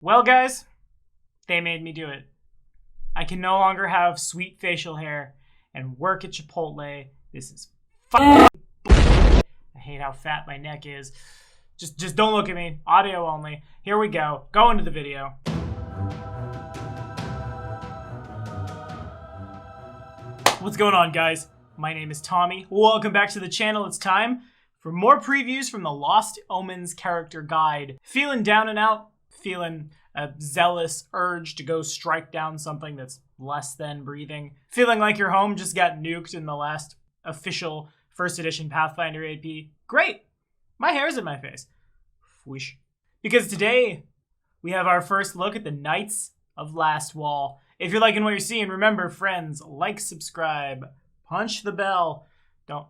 Well, guys, they made me do it. I can no longer have sweet facial hair and work at Chipotle. This is fucking bullshit. I hate how fat my neck is. Just don't look at me. Audio only. Here we go. Go into the video. What's going on, guys? My name is Tommy. Welcome back to the channel. It's time for more previews from the Lost Omens character guide. Feeling down and out? Feeling a zealous urge to go strike down something that's less than breathing? Feeling like your home just got nuked in the last official first edition Pathfinder AP? Great! My hair's in my face. Whoosh. Because today, we have our first look at the Knights of Lastwall. If you're liking what you're seeing, remember, friends, like, subscribe, punch the bell.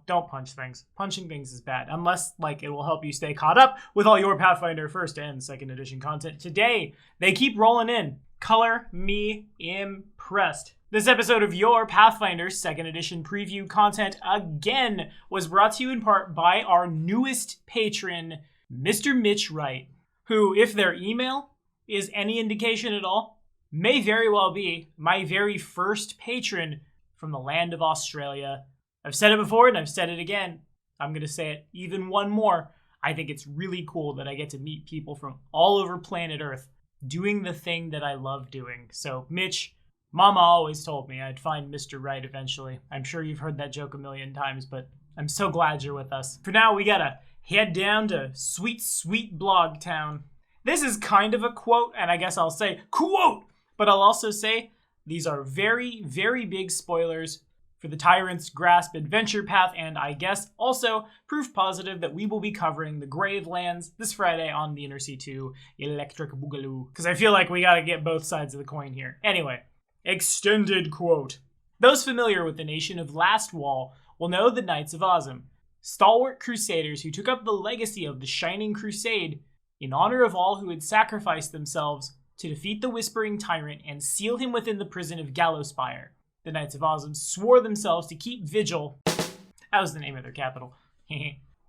Don't punch things. Punching things is bad, unless, it will help you stay caught up with all your Pathfinder 1st and 2nd edition content. Today, they keep rolling in. Color me impressed. This episode of your Pathfinder 2nd edition preview content, again, was brought to you in part by our newest patron, Mr. Mitch Wright, who, if their email is any indication at all, may very well be my very first patron from the land of Australia. I've said it before and I've said it again. I'm going to say it even one more. I think it's really cool that I get to meet people from all over planet Earth doing the thing that I love doing. So, Mitch, Mama always told me I'd find Mr. Right eventually. I'm sure you've heard that joke a million times, but I'm so glad you're with us. For now, we gotta head down to sweet, sweet Blog Town. This is kind of a quote, and I guess I'll say quote, but I'll also say these are very, very big spoilers for the Tyrant's Grasp adventure path, and I guess also proof positive that we will be covering the Gravelands this Friday on the Inner C2 Electric Boogaloo, because I feel like we gotta get both sides of the coin here. Anyway, extended quote. Those familiar with the nation of Lastwall will know the Knights of Ozum, stalwart crusaders who took up the legacy of the Shining Crusade in honor of all who had sacrificed themselves to defeat the Whispering Tyrant and seal him within the prison of Gallowspire. The Knights of Ozum swore themselves to keep vigil, that was the name of their capital,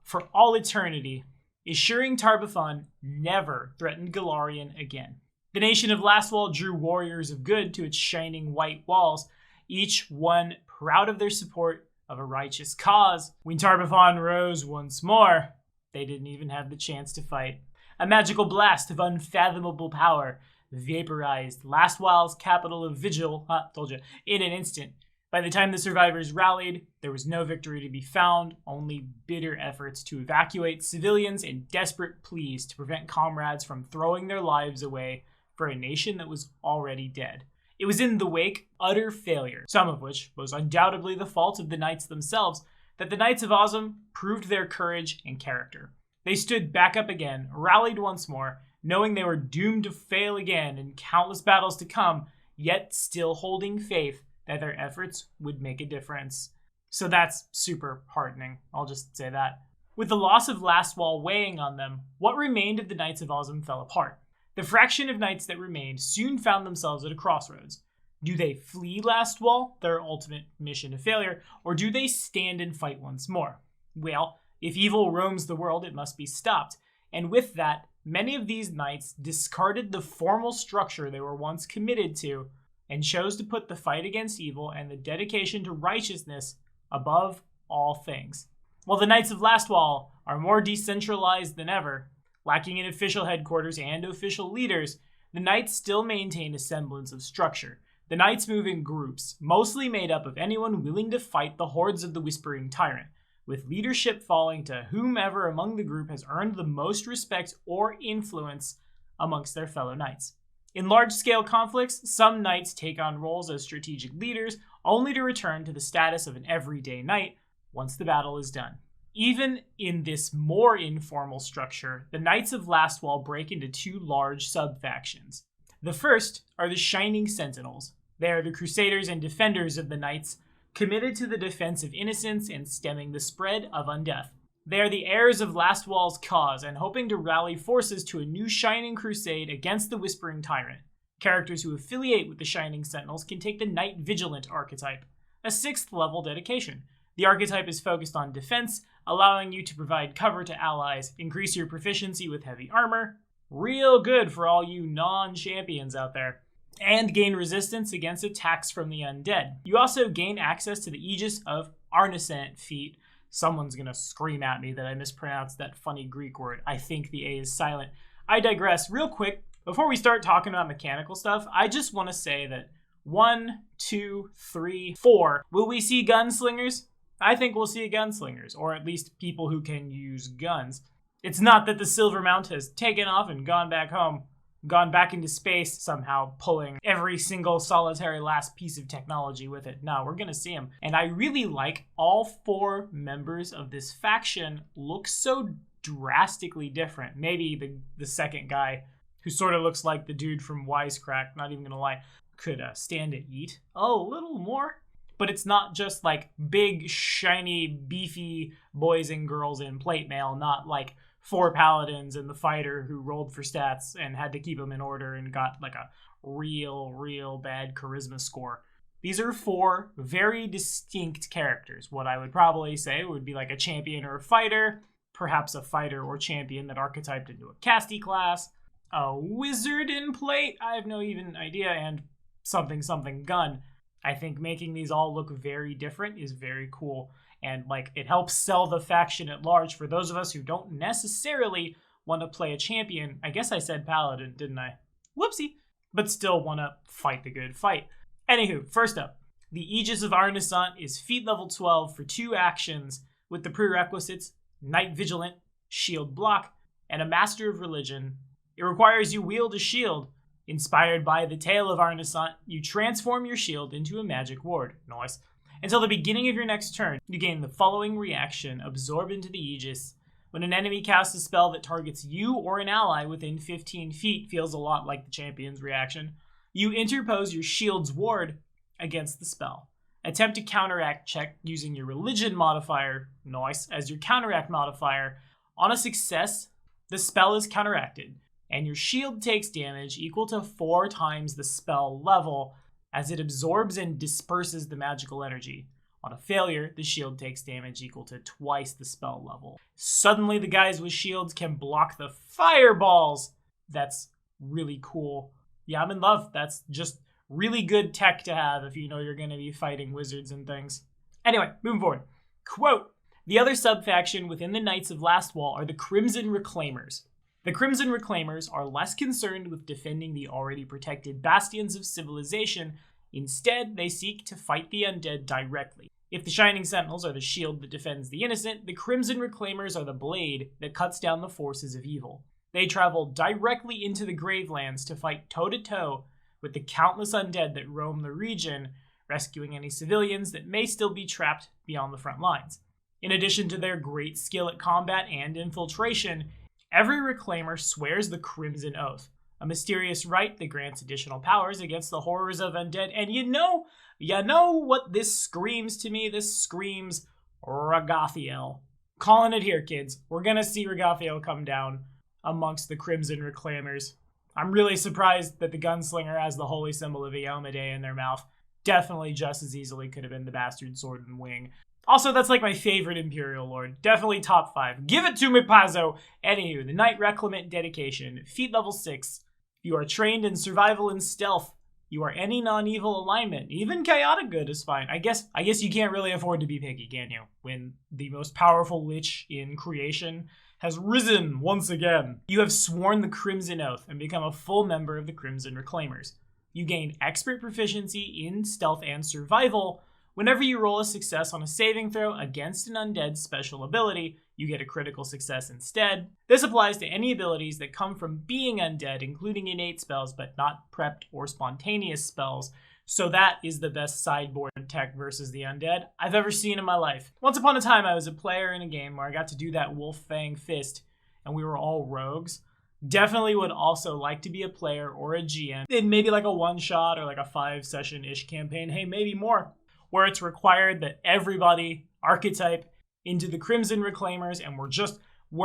for all eternity, assuring Tar-Baphon never threatened Golarion again. The nation of Lastwall drew warriors of good to its shining white walls, each one proud of their support of a righteous cause. When Tar-Baphon rose once more, they didn't even have the chance to fight. A magical blast of unfathomable power vaporized Lastwall's capital of Vigil, told you, in an instant. By the time the survivors rallied, there was no victory to be found, only bitter efforts to evacuate civilians and desperate pleas to prevent comrades from throwing their lives away for a nation that was already dead. It was in the wake of utter failure, some of which was undoubtedly the fault of the knights themselves, that the Knights of Ozum proved their courage and character. They stood back up again, rallied once more, knowing they were doomed to fail again in countless battles to come, yet still holding faith that their efforts would make a difference. So that's super heartening, I'll just say that. With the loss of Lastwall weighing on them, what remained of the Knights of Ozum fell apart. The fraction of knights that remained soon found themselves at a crossroads. Do they flee Lastwall, their ultimate mission of failure, or do they stand and fight once more? Well, if evil roams the world, it must be stopped. And with that, many of these knights discarded the formal structure they were once committed to and chose to put the fight against evil and the dedication to righteousness above all things. While the Knights of Lastwall are more decentralized than ever, lacking in official headquarters and official leaders, the knights still maintain a semblance of structure. The knights move in groups, mostly made up of anyone willing to fight the hordes of the Whispering Tyrant, with leadership falling to whomever among the group has earned the most respect or influence amongst their fellow knights. In large-scale conflicts, some knights take on roles as strategic leaders, only to return to the status of an everyday knight once the battle is done. Even in this more informal structure, the Knights of Lastwall break into two large sub-factions. The first are the Shining Sentinels. They are the crusaders and defenders of the knights, committed to the defense of innocence and stemming the spread of undeath. They are the heirs of Lastwall's cause and hoping to rally forces to a new Shining Crusade against the Whispering Tyrant. Characters who affiliate with the Shining Sentinels can take the Knight Vigilant archetype, a 6th level dedication. The archetype is focused on defense, allowing you to provide cover to allies, increase your proficiency with heavy armor, Real good for all you non-champions out there. And gain resistance against attacks from the undead. You also gain access to the Aegis of Arnescent feat. Someone's gonna scream at me that I mispronounced that funny Greek word. I think the A is silent. I digress. Real quick, before we start talking about mechanical stuff, I just want to say that 1, 2, 3, 4. Will we see gunslingers? I think we'll see gunslingers, or at least people who can use guns. It's not that the Silver Mount has taken off and gone back home, gone back into space, somehow pulling every single solitary last piece of technology with it. No, we're gonna see them. And I really like all 4 members of this faction look so drastically different. Maybe the second guy, who sort of looks like the dude from Wisecrack, not even gonna lie, could stand to eat a little more. But it's not just like big, shiny, beefy boys and girls in plate mail, not like 4 paladins and the fighter who rolled for stats and had to keep them in order and got like a real bad charisma score. These are 4 very distinct characters. What I would probably say would be like a champion or a fighter, perhaps a fighter or champion that archetyped into a casty class, a wizard in plate, I have no even idea, and something gun. I think making these all look very different is very cool, and like it helps sell the faction at large for those of us who don't necessarily want to play a champion. I guess I said paladin, didn't I? Whoopsie. But still want to fight the good fight. Anywho, first up, the Aegis of Arnescent is feat level 12 for 2 actions with the prerequisites Knight Vigilant, Shield Block, and a Master of Religion. It requires you wield a shield. Inspired by the tale of Arnescent, you transform your shield into a magic ward. Nice. Until the beginning of your next turn, you gain the following reaction: absorb into the Aegis. When an enemy casts a spell that targets you or an ally within 15 feet, feels a lot like the champion's reaction, you interpose your shield's ward against the spell. Attempt to counteract check using your religion modifier, nice, as your counteract modifier. On a success, the spell is counteracted, and your shield takes damage equal to 4 times the spell level as it absorbs and disperses the magical energy. On a failure, the shield takes damage equal to twice the spell level. Suddenly, the guys with shields can block the fireballs. That's really cool. Yeah, I'm in love. That's just really good tech to have if you know you're going to be fighting wizards and things. Anyway, moving forward. Quote, the other sub-faction within the Knights of Lastwall are the Crimson Reclaimers. The Crimson Reclaimers are less concerned with defending the already protected bastions of civilization. Instead, they seek to fight the undead directly. If the Shining Sentinels are the shield that defends the innocent, the Crimson Reclaimers are the blade that cuts down the forces of evil. They travel directly into the Gravelands to fight toe-to-toe with the countless undead that roam the region, rescuing any civilians that may still be trapped beyond the front lines. In addition to their great skill at combat and infiltration, every Reclaimer swears the Crimson Oath, a mysterious rite that grants additional powers against the horrors of undead. And you know what this screams to me? This screams Ragathiel. Calling it here, kids. We're gonna see Ragathiel come down amongst the Crimson Reclaimers. I'm really surprised that the Gunslinger has the holy symbol of Iomedae in their mouth. Definitely just as easily could have been the Bastard Sword and Wing. Also, that's like my favorite Imperial Lord. Definitely top 5. Give it to me, Pazzo! Anywho, the Knight Reclamant Dedication. Feat level 6. You are trained in survival and stealth. You are any non-evil alignment. Even chaotic good is fine. I guess you can't really afford to be picky, can you? When the most powerful lich in creation has risen once again. You have sworn the Crimson Oath and become a full member of the Crimson Reclaimers. You gain expert proficiency in stealth and survival. Whenever you roll a success on a saving throw against an undead special ability, you get a critical success instead. This applies to any abilities that come from being undead, including innate spells, but not prepped or spontaneous spells. So that is the best sideboard tech versus the undead I've ever seen in my life. Once upon a time, I was a player in a game where I got to do that Wolf Fang Fist, and we were all rogues. Definitely would also like to be a player or a GM in maybe like a one-shot or like a 5-session-ish campaign, hey, maybe more, where it's required that everybody archetype into the Crimson Reclaimers, and we're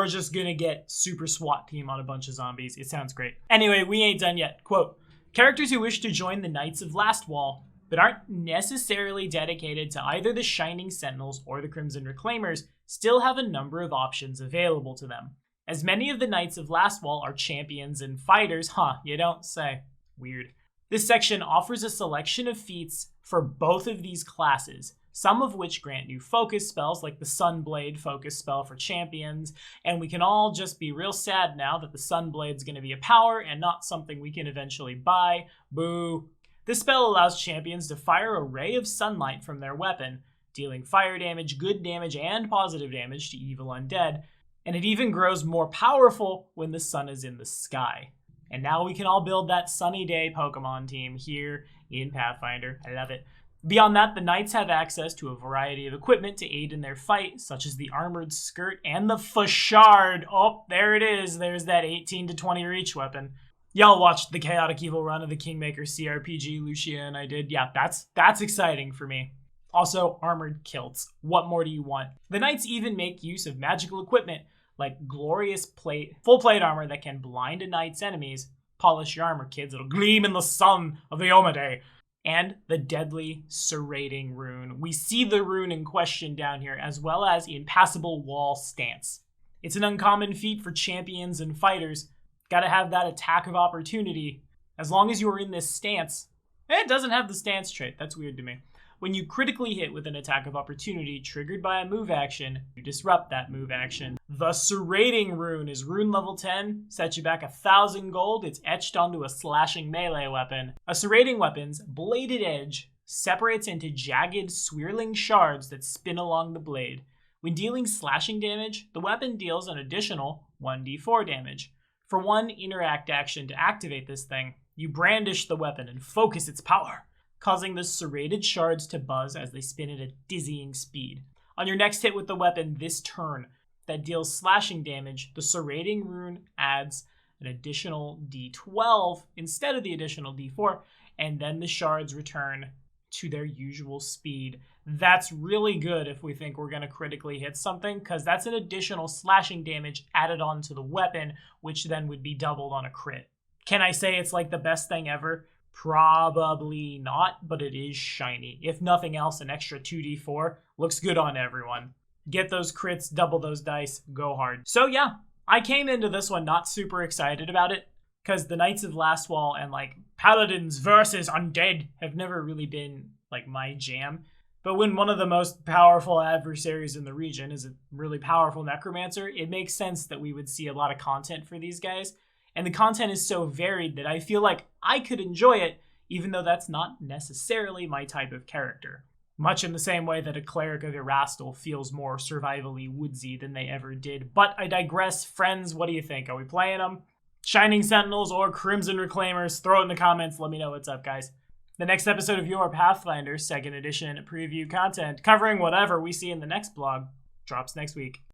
just gonna get super SWAT team on a bunch of zombies. It sounds great. Anyway, we ain't done yet. Quote, characters who wish to join the Knights of Lastwall, but aren't necessarily dedicated to either the Shining Sentinels or the Crimson Reclaimers, still have a number of options available to them. as many of the Knights of Lastwall are champions and fighters. Huh, you don't say. Weird. This section offers a selection of feats for both of these classes, some of which grant new focus spells like the Sunblade focus spell for champions, and we can all just be real sad now that the Sunblade's going to be a power and not something we can eventually buy. Boo. This spell allows champions to fire a ray of sunlight from their weapon, dealing fire damage, good damage, and positive damage to evil undead, and it even grows more powerful when the sun is in the sky. And now we can all build that sunny day Pokemon team here in Pathfinder. I love it. Beyond that, the Knights have access to a variety of equipment to aid in their fight, such as the Armored Skirt and the Fashard. Oh, there it is. There's that 18 to 20 reach weapon. Y'all watched the Chaotic Evil run of the Kingmaker CRPG, Lucia and I did. Yeah, that's exciting for me. Also, armored kilts. What more do you want? The Knights even make use of magical equipment like glorious full plate armor that can blind a knight's enemies. Polish your armor, kids. It'll gleam in the sun of the Omade. And the deadly Rating Rune. We see the rune in question down here, as well as Impassable Wall Stance. It's an uncommon feat for champions and fighters. Gotta have that attack of opportunity. As long as you're in this stance. It doesn't have the stance trait. That's weird to me. When you critically hit with an attack of opportunity triggered by a move action, you disrupt that move action. The Rating Rune is rune level 10, sets you back 1,000 gold. It's etched onto a slashing melee weapon. A serrating weapon's bladed edge separates into jagged, swirling shards that spin along the blade. When dealing slashing damage, the weapon deals an additional 1d4 damage. For one interact action to activate this thing, you brandish the weapon and focus its power, causing the serrated shards to buzz as they spin at a dizzying speed. On your next hit with the weapon this turn that deals slashing damage, the Rating Rune adds an additional d12 instead of the additional d4, and then the shards return to their usual speed. That's really good if we think we're going to critically hit something, because that's an additional slashing damage added onto the weapon, which then would be doubled on a crit. Can I say it's like the best thing ever? Probably not, but it is shiny. If nothing else, an extra 2d4 looks good on everyone. Get those crits, double those dice, go hard. So yeah, I came into this one not super excited about it, because the Knights of Lastwall and like Paladins versus Undead have never really been like my jam. But when one of the most powerful adversaries in the region is a really powerful necromancer, it makes sense that we would see a lot of content for these guys. And the content is so varied that I feel like I could enjoy it, even though that's not necessarily my type of character. Much in the same way that a Cleric of Erastil feels more survivally woodsy than they ever did. But I digress. Friends, what do you think? Are we playing them? Shining Sentinels or Crimson Reclaimers? Throw it in the comments. Let me know what's up, guys. The next episode of Your Pathfinder 2nd edition preview content, covering whatever we see in the next blog, drops next week.